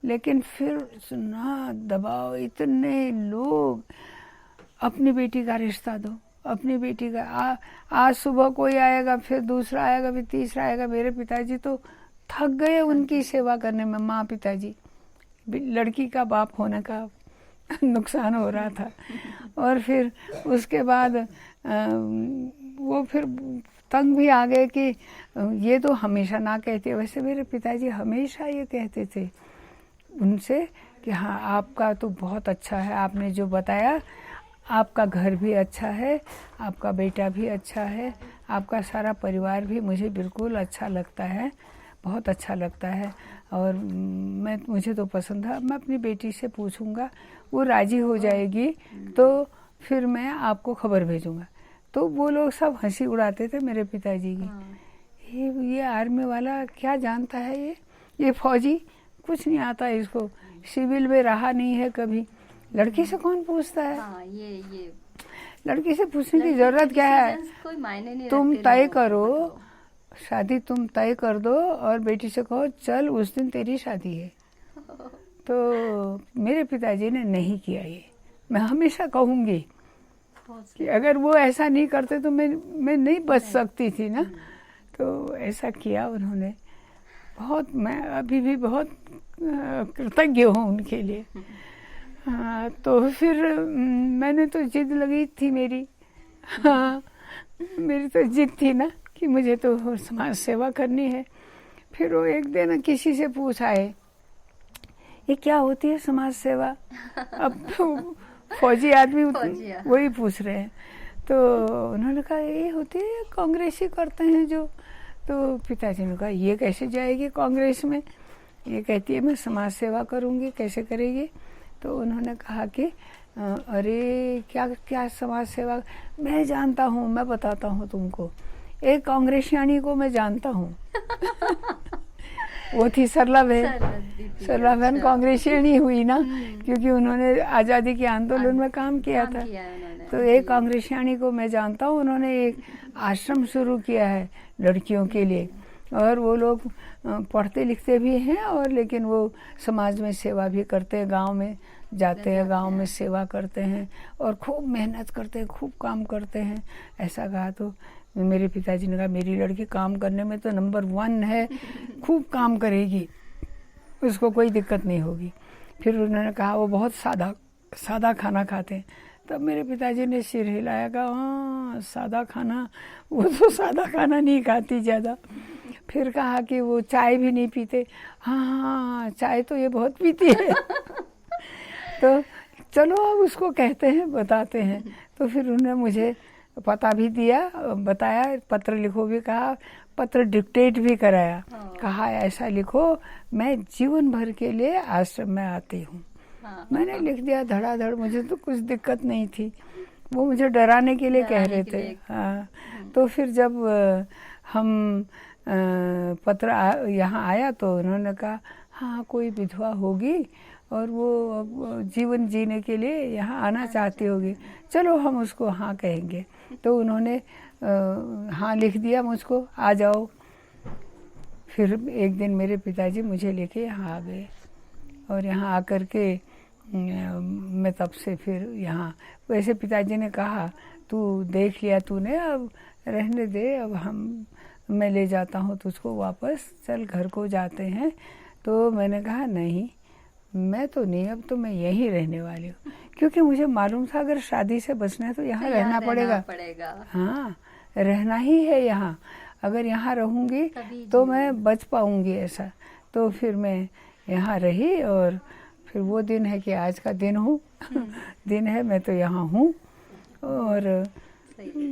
लेकिन फिर ना दबाव, इतने लोग, अपनी बेटी का रिश्ता दो, अपनी बेटी का आज सुबह कोई आएगा, फिर दूसरा आएगा, फिर तीसरा आएगा। मेरे पिताजी तो थक गए उनकी सेवा करने में। माँ पिताजी, लड़की का बाप होने का नुकसान हो रहा था। और फिर उसके बाद वो फिर तंग भी आ गए कि ये तो हमेशा ना कहते। वैसे मेरे पिताजी हमेशा ये कहते थे उनसे कि हाँ आपका तो बहुत अच्छा है, आपने जो बताया, आपका घर भी अच्छा है, आपका बेटा भी अच्छा है, आपका सारा परिवार भी मुझे बिल्कुल अच्छा लगता है, बहुत अच्छा लगता है। और मुझे तो पसंद है। मैं अपनी बेटी से पूछूंगा, वो राजी हो जाएगी तो फिर मैं आपको खबर भेजूंगा। तो वो लोग सब हंसी उड़ाते थे मेरे पिताजी की। ये आर्मी वाला क्या जानता है, ये फौजी कुछ नहीं आता इसको, सिविल में रहा नहीं है कभी, लड़की से कौन पूछता है। हाँ, ये लड़की से पूछने की जरूरत क्या है। कोई मायने नहीं तुम रखते तय लोगों को, करो, मतलब। शादी तुम तय कर दो और बेटी से कहो चल उस दिन तेरी शादी है। तो मेरे पिताजी ने नहीं किया ये। मैं हमेशा कहूँगी कि अगर वो ऐसा नहीं करते तो मैं नहीं बच सकती थी ना। तो ऐसा किया उन्होंने। बहुत, मैं अभी भी बहुत कृतज्ञ हूँ उनके लिए। हाँ, तो फिर मैंने तो जिद लगी थी मेरी। हाँ, मेरी तो जिद थी ना कि मुझे तो समाज सेवा करनी है। फिर वो एक दिन किसी से पूछा है ये क्या होती है समाज सेवा। अब तो फौजी आदमी वही पूछ रहे हैं। तो उन्होंने कहा ये होती है, कांग्रेस ही करते हैं जो। तो पिताजी ने कहा ये कैसे जाएगी कांग्रेस में, ये कहती है मैं समाज सेवा करूँगी, कैसे करेगी। तो उन्होंने कहा कि अरे क्या क्या समाज सेवा, मैं जानता हूँ, मैं बताता हूँ तुमको। एक कांग्रेसियानी को मैं जानता हूँ। वो थी सरला बहन। सरला बहन कांग्रेसियानी हुई ना, क्योंकि उन्होंने आज़ादी के आंदोलन में काम किया था। तो एक कांग्रेसियानी को मैं जानता हूँ, उन्होंने एक आश्रम शुरू किया है लड़कियों के लिए। और वो लोग पढ़ते लिखते भी हैं और लेकिन वो समाज में सेवा भी करते हैं, गांव में जाते हैं, गांव में सेवा करते हैं और खूब मेहनत करते हैं, खूब काम करते हैं। ऐसा कहा। तो मेरे पिताजी ने कहा मेरी लड़की काम करने में तो नंबर 1 है, खूब काम करेगी, उसको कोई दिक्कत नहीं होगी। फिर उन्होंने कहा वो बहुत सादा खाना खाते हैं। तब मेरे पिताजी ने सिर हिलाया, कहा हाँ सादा खाना, वो तो सादा खाना नहीं खाती ज़्यादा। फिर कहा कि वो चाय भी नहीं पीते। हाँ चाय तो ये बहुत पीती है। तो चलो अब उसको कहते हैं, बताते हैं। तो फिर उन्होंने मुझे पता भी दिया, बताया, पत्र लिखो भी कहा, पत्र डिक्टेट भी कराया। कहा ऐसा लिखो मैं जीवन भर के लिए आश्रम में आती हूँ। मैंने लिख दिया धड़ाधड़, मुझे तो कुछ दिक्कत नहीं थी। वो मुझे डराने के लिए कह रहे थे। हाँ। तो फिर जब हम पत्र यहाँ आया तो उन्होंने कहा हाँ कोई विधवा होगी और वो जीवन जीने के लिए यहाँ आना चाहती होगी, चलो हम उसको हाँ कहेंगे। तो उन्होंने हाँ लिख दिया मुझको, आ जाओ। फिर एक दिन मेरे पिताजी मुझे लेके यहाँ आ गए और यहाँ आकर के मैं तब से फिर यहाँ, वैसे पिताजी ने कहा तू देख लिया तूने, अब रहने दे, अब मैं ले जाता हूँ तुझको वापस, चल घर को जाते हैं। तो मैंने कहा नहीं, मैं तो नहीं, अब तो मैं यहीं रहने वाली हूँ, क्योंकि मुझे मालूम था अगर शादी से बचना है तो यहाँ रहना पड़ेगा। हाँ, रहना ही है यहाँ। अगर यहाँ रहूँगी तो मैं बच पाऊँगी ऐसा। तो फिर मैं यहाँ रही और फिर वो दिन है कि आज का दिन है, मैं तो यहाँ हूँ। और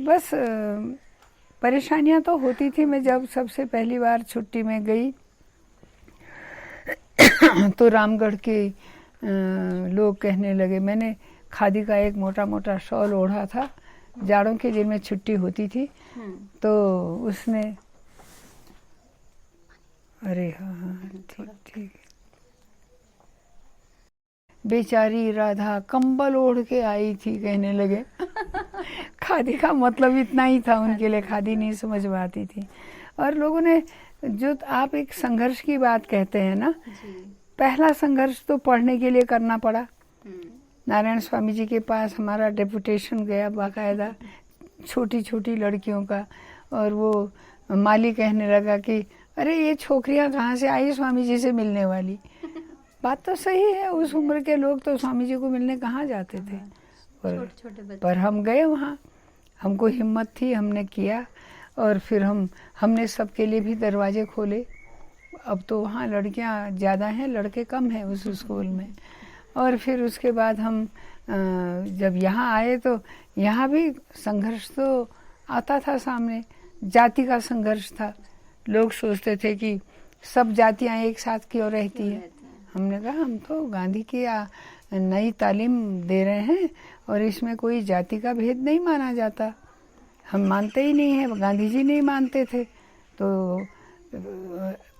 बस परेशानियाँ तो होती थी। मैं जब सबसे पहली बार छुट्टी में गई तो रामगढ़ के लोग कहने लगे, मैंने खादी का एक मोटा मोटा शॉल ओढ़ा था, जाड़ों के दिन में छुट्टी होती थी। तो उसमें अरे हाँ ठीक, बेचारी राधा कंबल ओढ़ के आई थी, कहने लगे। खादी का मतलब इतना ही था उनके लिए, खादी नहीं समझ में आती थी। और लोगों ने, जो आप एक संघर्ष की बात कहते हैं ना, पहला संघर्ष तो पढ़ने के लिए करना पड़ा। नारायण स्वामी जी के पास हमारा डेपुटेशन गया बाकायदा, छोटी छोटी लड़कियों का, और वो माली कहने लगा कि अरे ये छोकरियां कहाँ से आई स्वामी जी से मिलने वाली। बात तो सही है, उस उम्र के लोग तो स्वामी जी को मिलने कहाँ जाते थे, पर हम गए वहाँ, हमको हिम्मत थी, हमने किया, और फिर हमने सबके लिए भी दरवाजे खोले। अब तो वहाँ लड़कियाँ ज़्यादा हैं, लड़के कम हैं उस स्कूल में। और फिर उसके बाद हम जब यहाँ आए तो यहाँ भी संघर्ष तो आता था सामने, जाति का संघर्ष था। लोग सोचते थे कि सब जातियाँ एक साथ क्यों रहती है। हमने कहा हम तो गांधी की नई तालीम दे रहे हैं और इसमें कोई जाति का भेद नहीं माना जाता, हम मानते ही नहीं हैं, गांधी जी नहीं मानते थे।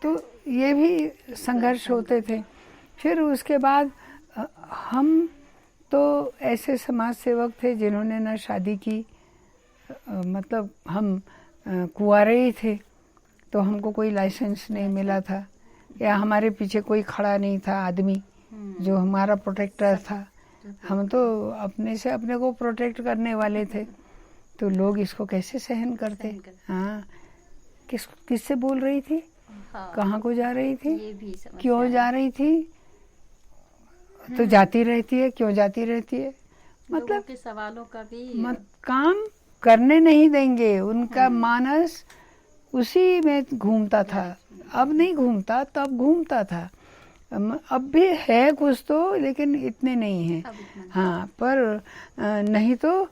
तो ये भी संघर्ष होते थे। फिर उसके बाद हम तो ऐसे समाज सेवक थे जिन्होंने ना शादी की, मतलब हम कुंवारे ही थे, तो हमको कोई लाइसेंस नहीं मिला था, या हमारे पीछे कोई खड़ा नहीं था आदमी जो हमारा प्रोटेक्टर था। हम तो अपने से अपने को प्रोटेक्ट करने वाले थे, तो लोग इसको कैसे सहन करते। हाँ, किससे बोल रही थी, कहाँ को जा रही थी, क्यों जा रही थी, तो जाती रहती है, क्यों जाती रहती है, मतलब के सवालों का भी काम करने नहीं देंगे। उनका मानस उसी में घूमता था, अब नहीं घूमता, तब घूमता था। अब भी है कुछ तो, लेकिन इतने नहीं है। हाँ, पर नहीं तो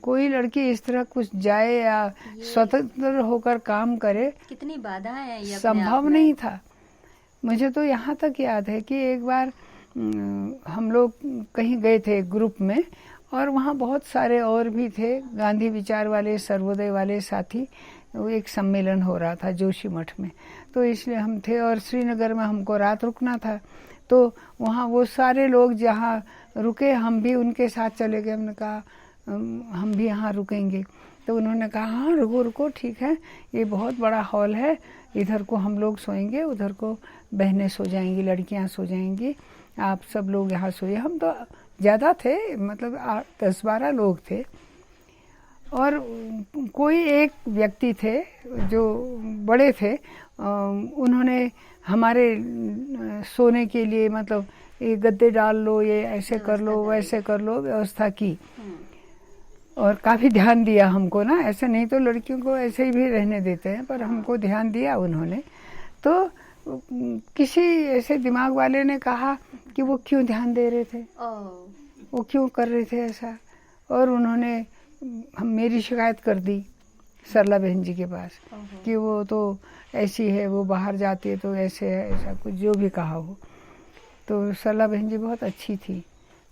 कोई लड़की इस तरह कुछ जाए या स्वतंत्र होकर काम करे, कितनी बाधा है, ये संभव नहीं था। मुझे तो यहाँ तक याद है कि एक बार हम लोग कहीं गए थे ग्रुप में, और वहाँ बहुत सारे और भी थे गांधी विचार वाले, सर्वोदय वाले साथी। वो एक सम्मेलन हो रहा था जोशी मठ में, तो इसलिए हम थे, और श्रीनगर में हमको रात रुकना था। तो वहाँ वो सारे लोग जहाँ रुके, हम भी उनके साथ चले गए। हमने कहा हम भी यहाँ रुकेंगे, तो उन्होंने कहा हाँ रुको रुको, ठीक है, ये बहुत बड़ा हॉल है, इधर को हम लोग सोएंगे, उधर को बहनें सो जाएंगी, लड़कियाँ सो जाएंगी, आप सब लोग यहाँ सोइए। हम तो ज़्यादा थे, मतलब 10-12 लोग थे, और कोई एक व्यक्ति थे जो बड़े थे, उन्होंने हमारे सोने के लिए, मतलब ये गद्दे डाल लो, ये ऐसे कर लो, वैसे कर लो, व्यवस्था की, और काफ़ी ध्यान दिया हमको ना। ऐसे नहीं तो लड़कियों को ऐसे ही भी रहने देते हैं, पर हमको ध्यान दिया उन्होंने। तो किसी ऐसे दिमाग वाले ने कहा कि वो क्यों ध्यान दे रहे थे, वो क्यों कर रहे थे ऐसा, और उन्होंने मेरी शिकायत कर दी सरला बहन जी के पास कि वो तो ऐसी है, वो बाहर जाती है तो ऐसे है, ऐसा कुछ जो भी कहा हो। तो सरला बहन जी बहुत अच्छी थी।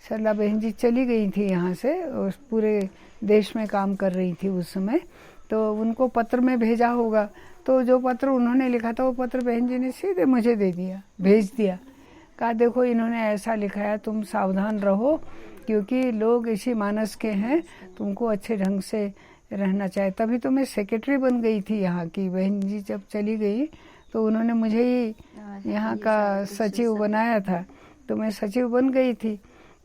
सरला बहन जी चली गई थी यहाँ से, उस पूरे देश में काम कर रही थी उस समय, तो उनको पत्र में भेजा होगा, तो जो पत्र उन्होंने लिखा था वो पत्र बहन जी ने सीधे मुझे दे दिया, भेज दिया। कहा देखो इन्होंने ऐसा लिखा है, तुम सावधान रहो, क्योंकि लोग इसी मानस के हैं, तुमको अच्छे ढंग से रहना चाहिए। तभी तो मैं सेक्रेटरी बन गई थी यहाँ की। बहन जी जब चली गई तो उन्होंने मुझे ही यहाँ का सचिव बनाया था, तो मैं सचिव बन गई थी।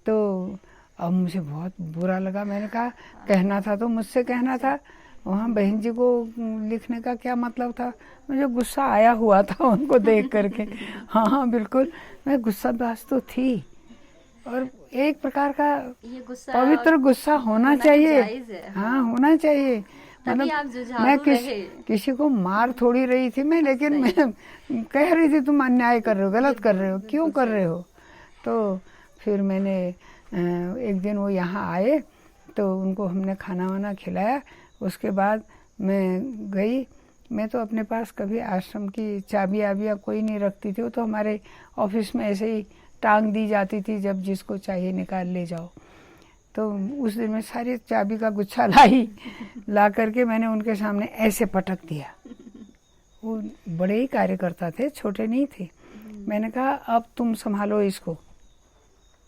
तो अब मुझे बहुत बुरा लगा, मैंने कहा कहना था तो मुझसे कहना था, वहाँ बहन जी को लिखने का क्या मतलब था। मुझे गुस्सा आया हुआ था उनको देख करके। हाँ बिल्कुल, मैं गुस्साबाज तो थी, और एक प्रकार का पवित्र गुस्सा होना चाहिए। हाँ होना चाहिए, मतलब मैं किसी को मार थोड़ी रही थी मैं, लेकिन मैं कह रही थी तुम अन्याय कर रहे हो, गलत कर रहे हो, क्यों कर रहे हो। तो फिर मैंने एक दिन वो यहाँ आए तो उनको हमने खाना वाना खिलाया। उसके बाद मैं गई। मैं तो अपने पास कभी आश्रम की चाबियाँ कोई नहीं रखती थी, वो तो हमारे ऑफिस में ऐसे ही टांग दी जाती थी, जब जिसको चाहिए निकाल ले जाओ। तो उस दिन मैं सारी चाबी का गुच्छा ला करके मैंने उनके सामने ऐसे पटक दिया। वो बड़े ही कार्यकर्ता थे, छोटे नहीं थे। मैंने कहा अब तुम संभालो इसको,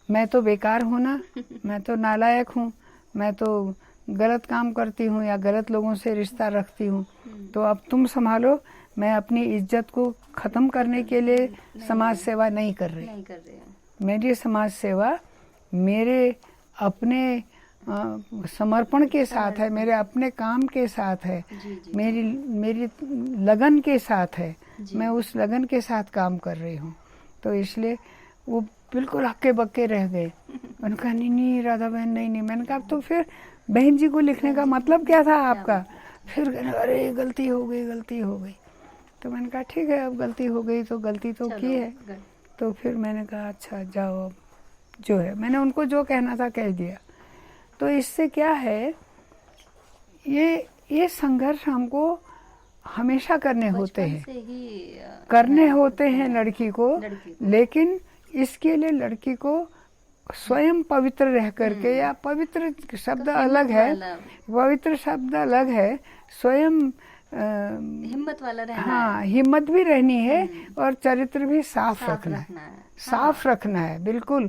मैं तो बेकार हूँ ना, मैं तो नालायक हूँ, मैं तो गलत काम करती हूँ या गलत लोगों से रिश्ता रखती हूँ तो अब तुम संभालो, मैं अपनी इज्जत को ख़त्म करने के लिए समाज सेवा नहीं कर रही। मेरी समाज सेवा मेरे अपने समर्पण के साथ है, मेरे अपने काम के साथ है, मेरी लगन के साथ है। मैं उस लगन के साथ काम कर रही हूँ। तो इसलिए वो बिल्कुल हक्के बक्के रह गए। मैंने कहा नहीं राधा बहन, नहीं। मैंने कहा तो फिर बहन जी को लिखने का मतलब क्या था आपका? फिर अरे गलती हो गई। तो मैंने कहा ठीक है, अब गलती हो गई तो गलती तो की है। तो फिर मैंने कहा अच्छा जाओ, अब जो है मैंने उनको जो कहना था कह दिया। तो इससे क्या है, ये संघर्ष हमको हमेशा करने होते हैं लड़की को। लेकिन इसके लिए लड़की को स्वयं पवित्र रह करके, या पवित्र शब्द अलग है, स्वयं हिम्मत वाला रहना है। हाँ, हिम्मत भी रहनी है और चरित्र भी साफ रखना है। साफ रखना है बिल्कुल।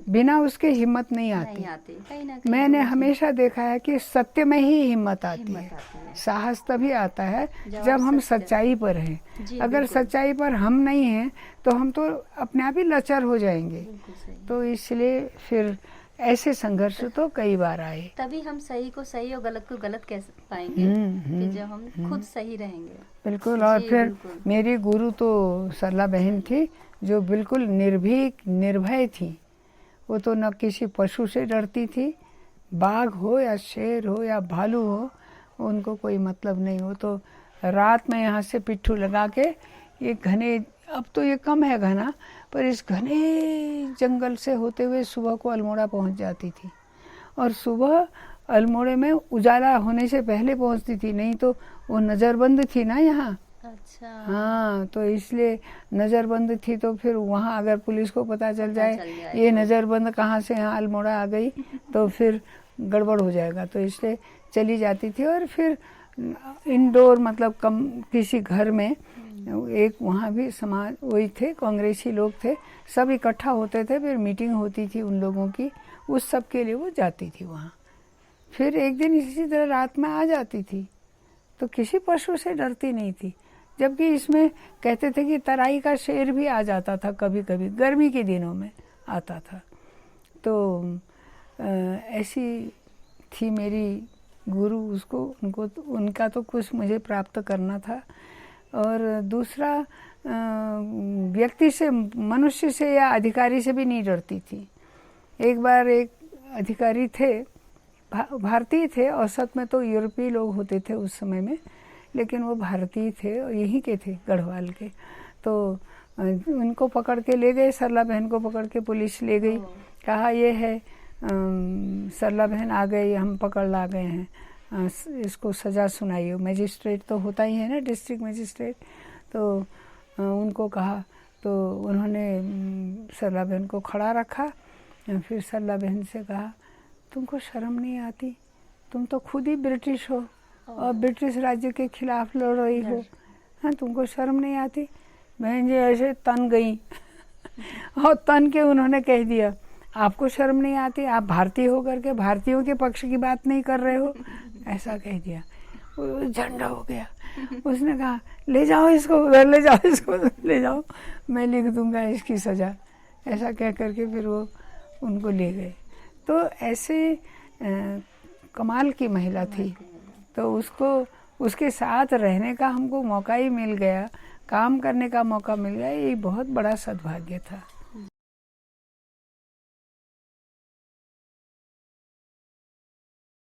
बिना उसके हिम्मत नहीं आती। मैंने हमेशा देखा है कि सत्य में ही हिम्मत आती है। साहस तभी आता है जब हम सच्चाई पर हैं। अगर सच्चाई पर हम नहीं हैं तो हम तो अपने आप ही लाचार हो जाएंगे। तो इसलिए फिर ऐसे संघर्ष तो कई बार आए। तभी हम सही को सही और गलत को गलत कह पाएंगे कि जब हम खुद सही रहेंगे। बिल्कुल। और फिर मेरी गुरु तो सरला बहन थी, जो बिल्कुल निर्भीक निर्भय थी। वो तो न किसी पशु से डरती थी, बाघ हो या शेर हो या भालू हो, उनको कोई मतलब नहीं। हो तो रात में यहाँ से पिट्ठू लगा के ये घने, अब तो ये कम है घना, पर इस घने जंगल से होते हुए सुबह को अल्मोड़ा पहुँच जाती थी। और सुबह अल्मोड़े में उजाला होने से पहले पहुँचती थी, नहीं तो वो नज़रबंद थी ना यहाँ। अच्छा। हाँ, तो इसलिए नज़रबंद थी। तो फिर वहाँ अगर पुलिस को पता चल जाए ये नज़रबंद कहाँ से यहाँ अल्मोड़ा आ गई तो फिर गड़बड़ हो जाएगा। तो इसलिए चली जाती थी। और फिर इंडोर मतलब कम किसी घर में एक वहाँ भी समाज वही थे, कांग्रेसी लोग थे, सब इकट्ठा होते थे। फिर मीटिंग होती थी उन लोगों की, उस सब के लिए वो जाती थी वहाँ। फिर एक दिन इसी तरह रात में आ जाती थी। तो किसी पशु से डरती नहीं थी। जबकि इसमें कहते थे कि तराई का शेर भी आ जाता था कभी कभी, गर्मी के दिनों में आता था। तो ऐसी थी मेरी गुरु। उनका तो कुछ मुझे प्राप्त करना था। और दूसरा व्यक्ति से, मनुष्य से या अधिकारी से भी नहीं डरती थी। एक बार एक अधिकारी थे, भारतीय थे, औसत में तो यूरोपीय लोग होते थे उस समय में, लेकिन वो भारतीय थे और यहीं के थे, गढ़वाल के। तो उनको पकड़ के ले गए, सरला बहन को पकड़ के पुलिस ले गई। कहा ये है सरला बहन आ गई, हम पकड़ ला गए हैं, इसको सज़ा सुनाइए। मजिस्ट्रेट तो होता ही है ना, डिस्ट्रिक्ट मजिस्ट्रेट। तो उनको कहा, तो उन्होंने सरला बहन को खड़ा रखा। फिर सरला बहन से कहा, तुमको शर्म नहीं आती? तुम तो खुद ही ब्रिटिश हो और ब्रिटिश राज्य के खिलाफ लड़ रही हो, हाँ, तुमको शर्म नहीं आती? बहन जी ऐसे तन गई और तन के उन्होंने कह दिया, आपको शर्म नहीं आती? आप भारतीय होकर के भारतीयों के पक्ष की बात नहीं कर रहे हो, ऐसा कह दिया। वो झंडा हो गया। उसने कहा ले जाओ इसको उधर, ले जाओ इसको ले जाओ, मैं लिख दूंगा इसकी सज़ा। ऐसा कह करके फिर वो उनको ले गए। तो ऐसे कमाल की महिला थी। तो उसके साथ रहने का हमको मौका ही मिल गया, काम करने का मौका मिल गया, ये बहुत बड़ा सद्भाग्य था।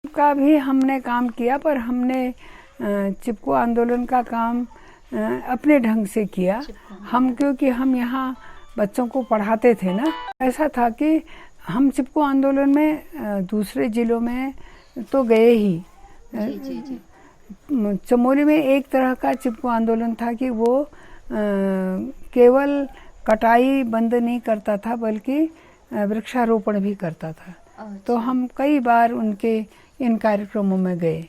का भी हमने काम किया, पर हमने चिपको आंदोलन का काम अपने ढंग से किया। हम क्योंकि हम यहाँ बच्चों को पढ़ाते थे ना, ऐसा था कि हम चिपको आंदोलन में दूसरे जिलों में तो गए ही। चमोली में एक तरह का चिपको आंदोलन था कि वो केवल कटाई बंद नहीं करता था, बल्कि वृक्षारोपण भी करता था। तो हम कई बार उनके इन कार्यक्रमों में गए।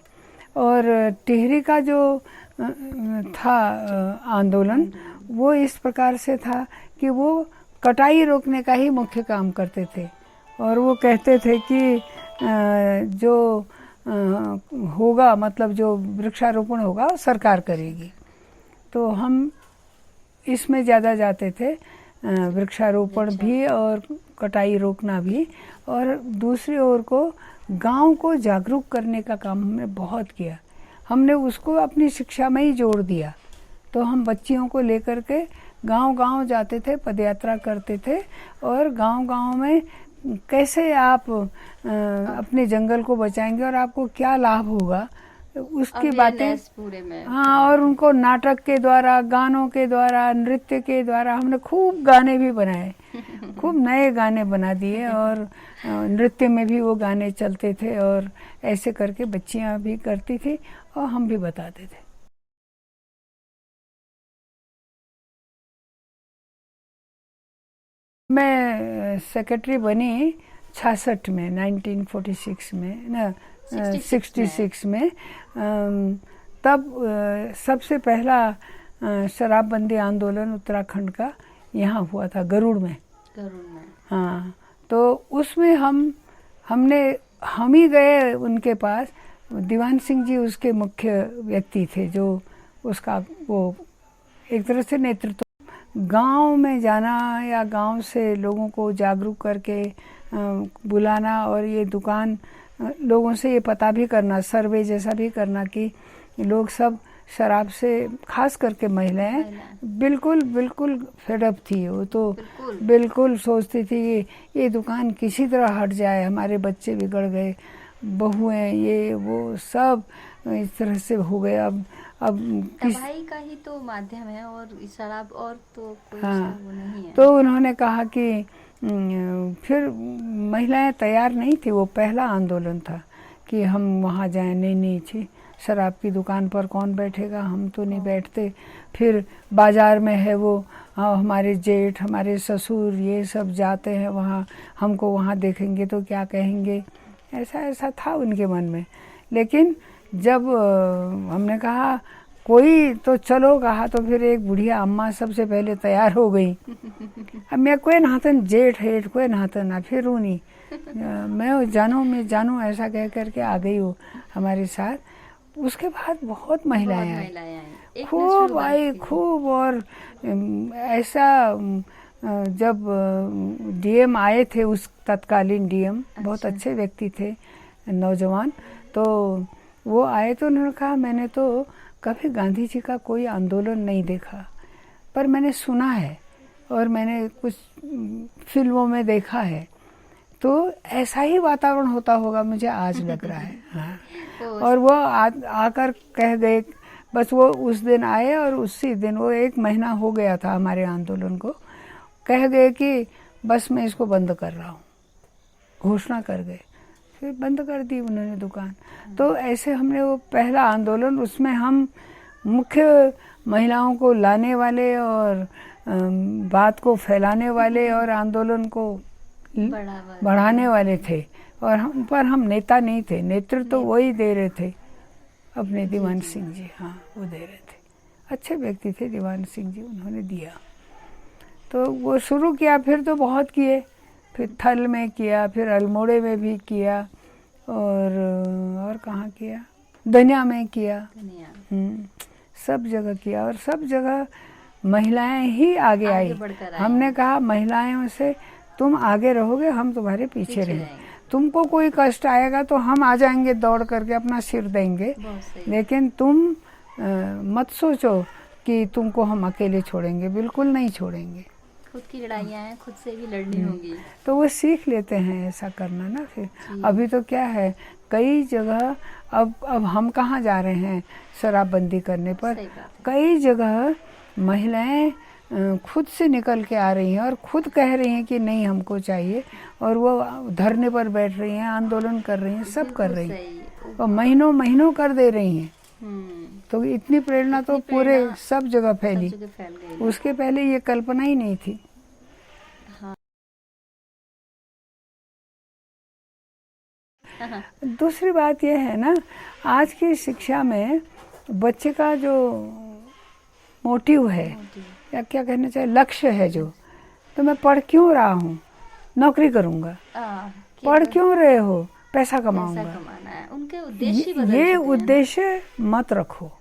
और टिहरी का जो था आंदोलन, वो इस प्रकार से था कि वो कटाई रोकने का ही मुख्य काम करते थे। और वो कहते थे कि जो होगा, मतलब जो वृक्षारोपण होगा वो सरकार करेगी। तो हम इसमें ज़्यादा जाते थे, वृक्षारोपण भी और कटाई रोकना भी, और दूसरी ओर को गांव को जागरूक करने का काम हमने बहुत किया। हमने उसको अपनी शिक्षा में ही जोड़ दिया। तो हम बच्चियों को लेकर के गांव-गांव जाते थे, पदयात्रा करते थे, और गांव-गांव में कैसे आप अपने जंगल को बचाएंगे और आपको क्या लाभ होगा, उसकी बातें पूरे में। हाँ, और उनको नाटक के द्वारा, गानों के द्वारा, नृत्य के द्वारा हमने खूब गाने भी बनाए, खूब नए गाने बना दिए, और नृत्य में भी वो गाने चलते थे, और ऐसे करके बच्चियां भी करती थी और हम भी बताते थे। मैं सेक्रेटरी बनी 66 में, 1946 में ना, 66 में। तब सबसे पहला शराबबंदी आंदोलन उत्तराखंड का यहाँ हुआ था, गरुड़ में। हाँ, तो उसमें हम ही गए उनके पास। दीवान सिंह जी उसके मुख्य व्यक्ति थे, जो उसका वो एक तरह से नेतृत्व। गांव में जाना या गांव से लोगों को जागरूक करके बुलाना, और ये दुकान लोगों से ये पता भी करना, सर्वे जैसा भी करना कि लोग सब शराब से, खास करके महिलाएं बिल्कुल फेडअप थी। वो तो बिल्कुल सोचती थी कि ये दुकान किसी तरह हट जाए, हमारे बच्चे बिगड़ गए, बहुएं ये वो सब इस तरह से हो गए। अब तबाही का ही तो माध्यम है, और शराब और तो कोई वो नहीं है। तो उन्होंने कहा कि फिर महिलाएं तैयार नहीं थी, वो पहला आंदोलन था कि हम वहाँ जाएं। नहीं छी, शराब की दुकान पर कौन बैठेगा, हम तो नहीं बैठते। फिर बाजार में है वो, हमारे जेठ, हमारे ससुर, ये सब जाते हैं वहाँ, हमको वहाँ देखेंगे तो क्या कहेंगे, ऐसा था उनके मन में। लेकिन जब हमने कहा कोई तो चलो कहा, तो फिर एक बुढ़िया अम्मा सबसे पहले तैयार हो गई। अब मैं कोई नहातन जेठ हेठ कोई नहातन ना, फिर नहीं मैं जानू ऐसा कह करके आ गई वो हमारे साथ। उसके बाद बहुत महिलाएं आई, खूब। और ऐसा जब डीएम आए थे, उस तत्कालीन डीएम बहुत अच्छे व्यक्ति थे, नौजवान, तो वो आए तो उन्होंने कहा मैंने तो कभी गांधी जी का कोई आंदोलन नहीं देखा, पर मैंने सुना है और मैंने कुछ फिल्मों में देखा है, तो ऐसा ही वातावरण होता होगा मुझे आज लग रहा है। हाँ। और वो आकर कह गए, बस वो उस दिन आए और उसी दिन, वो 1 महीना हो गया था हमारे आंदोलन को, कह गए कि बस मैं इसको बंद कर रहा हूँ, घोषणा कर गए। फिर बंद कर दी उन्होंने दुकान। तो ऐसे हमने वो पहला आंदोलन, उसमें हम मुख्य महिलाओं को लाने वाले और बात को फैलाने वाले और आंदोलन को बढ़ाने वाले थे, और हम नेता नहीं थे, नेतृत्व तो वही दे रहे थे, अपने दीवान सिंह जी। हाँ, वो दे रहे थे, अच्छे व्यक्ति थे दीवान सिंह जी, उन्होंने दिया। तो वो शुरू किया, फिर तो बहुत किए, फिर थल में किया, फिर अल्मोड़े में भी किया, और कहाँ किया, धनिया में किया, सब जगह किया, और सब जगह महिलाएं ही आगे आई। हमने कहा महिलाओं से तुम आगे रहोगे, हम तुम्हारे पीछे रहेंगे। तुमको कोई कष्ट आएगा तो हम आ जाएंगे दौड़ करके, अपना सिर देंगे, लेकिन तुम मत सोचो कि तुमको हम अकेले छोड़ेंगे, बिल्कुल नहीं छोड़ेंगे। खुद की लड़ाइयाँ हैं, खुद से भी लड़नी होगी। तो वो सीख लेते हैं ऐसा करना ना। फिर अभी तो क्या है, कई जगह अब हम कहाँ जा रहे हैं शराबबंदी करने पर, कई जगह महिलाएं खुद से निकल के आ रही हैं और खुद कह रही हैं कि नहीं हमको चाहिए, और वो धरने पर बैठ रही हैं, आंदोलन कर रही हैं, सब कर रही हैं, और महीनों कर दे रही हैं। तो इतनी प्रेरणा तो पूरे सब जगह फैली, उसके पहले ये कल्पना ही नहीं थी। हाँ। दूसरी बात यह है ना, आज की शिक्षा में बच्चे का जो मोटिव है, या क्या कहना चाहिए, लक्ष्य है जो, तो मैं पढ़ क्यों रहा हूँ, नौकरी करूँगा, पढ़ क्यों रहे हो, पैसा कमाऊंगा, कमाना है, उनके उद्देश्य ही बदल ये चुके हैं। उद्देश्य मत रखो।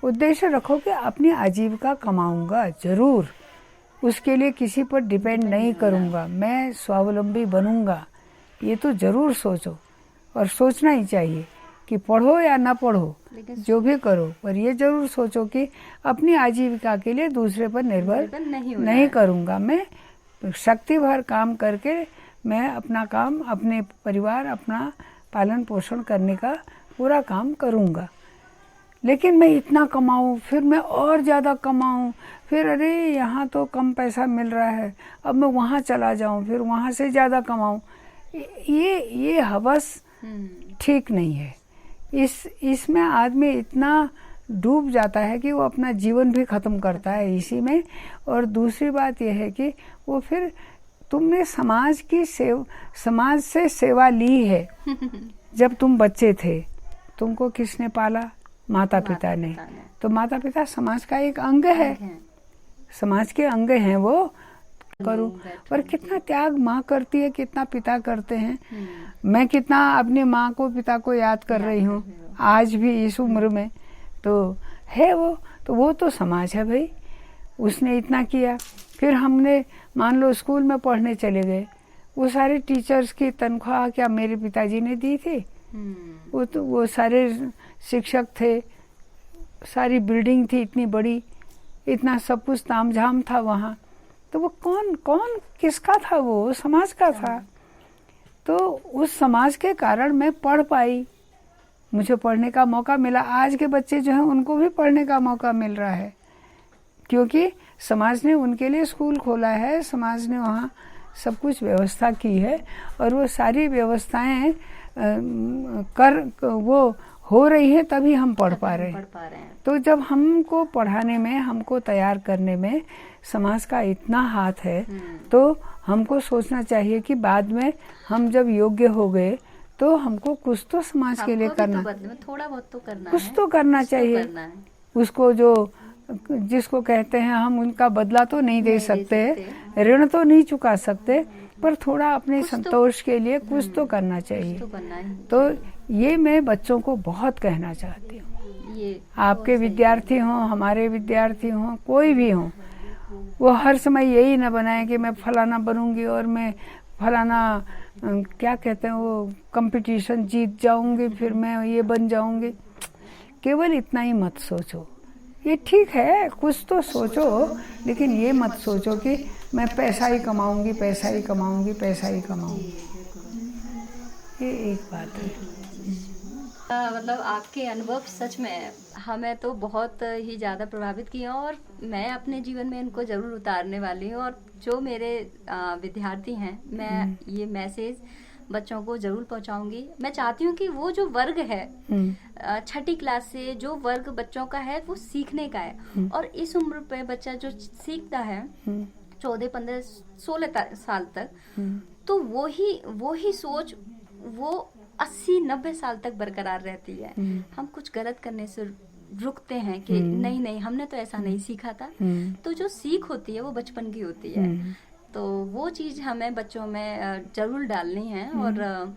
उद्देश्य रखो कि अपनी आजीविका कमाऊंगा जरूर, उसके लिए किसी पर डिपेंड नहीं करूंगा, मैं स्वावलंबी बनूंगा, ये तो जरूर सोचो। और सोचना ही चाहिए कि पढ़ो या ना पढ़ो, जो भी करो, पर ये जरूर सोचो कि अपनी आजीविका के लिए दूसरे पर निर्भर नहीं करूंगा। मैं शक्ति भर काम करके मैं अपना काम, अपने परिवार, अपना पालन पोषण करने का पूरा काम करूंगा। लेकिन मैं इतना कमाऊं, फिर मैं और ज़्यादा कमाऊं, फिर अरे यहाँ तो कम पैसा मिल रहा है, अब मैं वहाँ चला जाऊं, फिर वहाँ से ज़्यादा कमाऊं, ये हवस ठीक नहीं है। इसमें आदमी इतना डूब जाता है कि वो अपना जीवन भी खत्म करता है इसी में। और दूसरी बात यह है कि वो फिर तुमने समाज से सेवा ली है। जब तुम बच्चे थे तुमको किसने पाला? माता पिता ने। तो माता पिता समाज का एक अंग है, समाज के अंग हैं वो। करूं, और कितना त्याग माँ करती है, कितना पिता करते हैं। मैं कितना अपनी माँ को, पिता को याद कर रही हूँ आज भी इस उम्र में, तो है वो। तो वो तो समाज है भाई, उसने इतना किया। फिर हमने मान लो स्कूल में पढ़ने चले गए, वो सारे टीचर्स की तनख्वाह क्या मेरे पिताजी ने दी थी? वो सारे शिक्षक थे, सारी बिल्डिंग थी इतनी बड़ी, इतना सब कुछ तामझाम था वहाँ। तो वो कौन किसका था? वो समाज का था। तो उस समाज के कारण मैं पढ़ पाई, मुझे पढ़ने का मौका मिला। आज के बच्चे जो हैं उनको भी पढ़ने का मौका मिल रहा है, क्योंकि समाज ने उनके लिए स्कूल खोला है, समाज ने वहाँ सब कुछ व्यवस्था की है। और वो सारी व्यवस्थाएं वो हो रही है, तभी हम पढ़ पा रहे हैं। तो जब हमको पढ़ाने में, हमको तैयार करने में समाज का इतना हाथ है, तो हमको सोचना चाहिए कि बाद में हम जब योग्य हो गए तो हमको कुछ तो समाज के लिए करना, थोड़ा बहुत तो करना, कुछ तो करना चाहिए। उसको जिसको कहते हैं, हम उनका बदला तो नहीं दे सकते, ऋण तो नहीं चुका सकते, पर थोड़ा अपने संतोष के लिए कुछ तो करना चाहिए। तो ये मैं बच्चों को बहुत कहना चाहती हूँ। आपके विद्यार्थी हों, हमारे विद्यार्थी हों, कोई भी हों, वो हर समय यही ना बनाए कि मैं फलाना बनूंगी और मैं फलाना क्या कहते हैं वो कंपटीशन जीत जाऊंगी, फिर मैं ये बन जाऊंगी। केवल इतना ही मत सोचो। ये ठीक है, कुछ तो सोचो, लेकिन ये मत सोचो कि मैं पैसा ही कमाऊंगी, पैसा ही कमाऊंगी, पैसा ही कमाऊंगी। ये एक बात है। मतलब आपके अनुभव सच में हमें तो बहुत ही ज़्यादा प्रभावित किए, और मैं अपने जीवन में इनको ज़रूर उतारने वाली हूँ। और जो मेरे विद्यार्थी हैं, मैं ये मैसेज बच्चों को जरूर पहुंचाऊंगी। मैं चाहती हूँ कि वो जो वर्ग है, छठी क्लास से जो वर्ग बच्चों का है, वो सीखने का है। और इस उम्र पे बच्चा जो सीखता है 14, 15, 16 साल तक, तो वो ही सोच वो 80, 90 साल तक बरकरार रहती है। हम कुछ गलत करने से रुकते हैं कि नहीं हमने तो ऐसा नहीं सीखा था। तो जो सीख होती है वो बचपन की होती है। तो वो चीज हमें बच्चों में जरूर डालनी है। और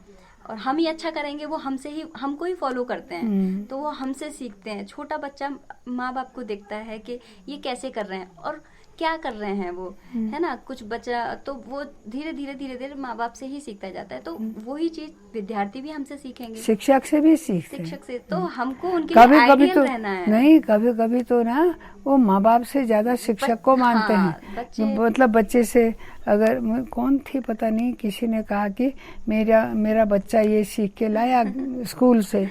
हम ही अच्छा करेंगे, वो हमको ही फॉलो करते हैं, तो वो हमसे सीखते हैं। छोटा बच्चा माँ बाप को देखता है कि ये कैसे कर रहे हैं और क्या कर रहे हैं वो, है ना। कुछ बच्चा तो वो धीरे धीरे माँ बाप से ही सीखता जाता है। तो वही चीज विद्यार्थी भी हमसे सीखेंगे, शिक्षक से भी सीखते हैं। शिक्षक से तो हमको उनके लिए आइडियल रहना है। नहीं, कभी कभी तो ना वो माँ बाप से ज्यादा शिक्षक को मानते हैं। मतलब बच्चे से, अगर कौन थी पता नहीं, किसी ने कहा कि मेरा बच्चा ये सीख के लाया स्कूल से।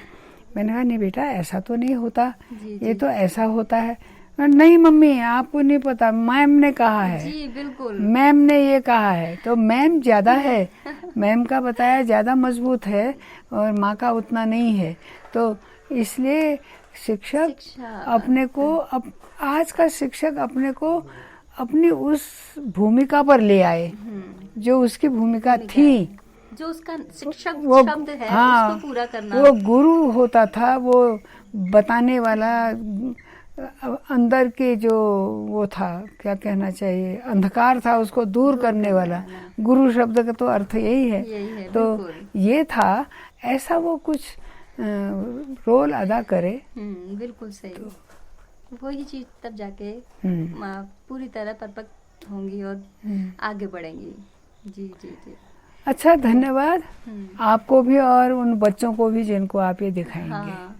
मैंने कहा नहीं बेटा, ऐसा तो नहीं होता, ये तो ऐसा होता है। नहीं मम्मी, आपको नहीं पता, मैम ने कहा है। जी बिल्कुल, मैम ने ये कहा है। तो मैम ज्यादा है, मैम का बताया ज्यादा मजबूत है और माँ का उतना नहीं है। तो इसलिए शिक्षक अपने को, आज का शिक्षक अपने को अपनी उस भूमिका पर ले आए जो उसकी भूमिका थी, जो उसका शिक्षक शब्द है, उसको पूरा करना। वो गुरु होता था, वो बताने वाला, अंदर के जो वो था, क्या कहना चाहिए, अंधकार था, उसको दूर करने वाला। गुरु शब्द का तो अर्थ यही है, तो ये था। ऐसा वो कुछ रोल अदा करे। बिल्कुल सही। तो वही चीज तब जाके पूरी तरह परफेक्ट होंगी और आगे बढ़ेंगी। जी जी जी। अच्छा, धन्यवाद आपको भी और उन बच्चों को भी जिनको आप ये दिखाएंगे। हाँ।